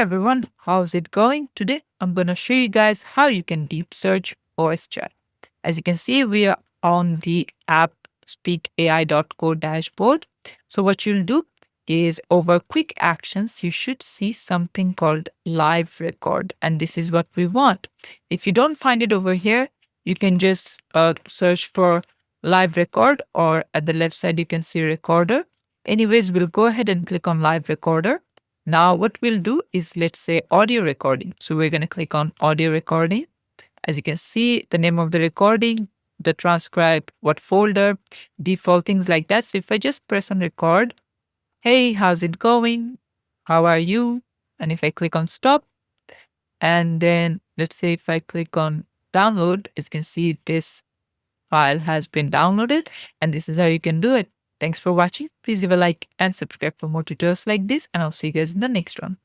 everyone, how's it going? Today I'm going to show you guys how you can deep search voice chat. As you can see, we are on the app speakai.co dashboard. So what you'll do is over quick actions, you should see something called live record. And this is what we want. If you don't find it over here, you can just search for live record, or at the left side, you can see recorder. Anyways, we'll go ahead and click on live recorder. Now, what we'll do is, let's say, audio recording. So we're going to click on audio recording. As you can see, the name of the recording, the transcribe, what folder, default, things like that. So if I just press on record, hey, how's it going? How are you? And if I click on stop, and then let's say if I click on download, as you can see, this file has been downloaded, and this is how you can do it. Thanks for watching. Please leave a like and subscribe for more tutorials like this, and I'll see you guys in the next one.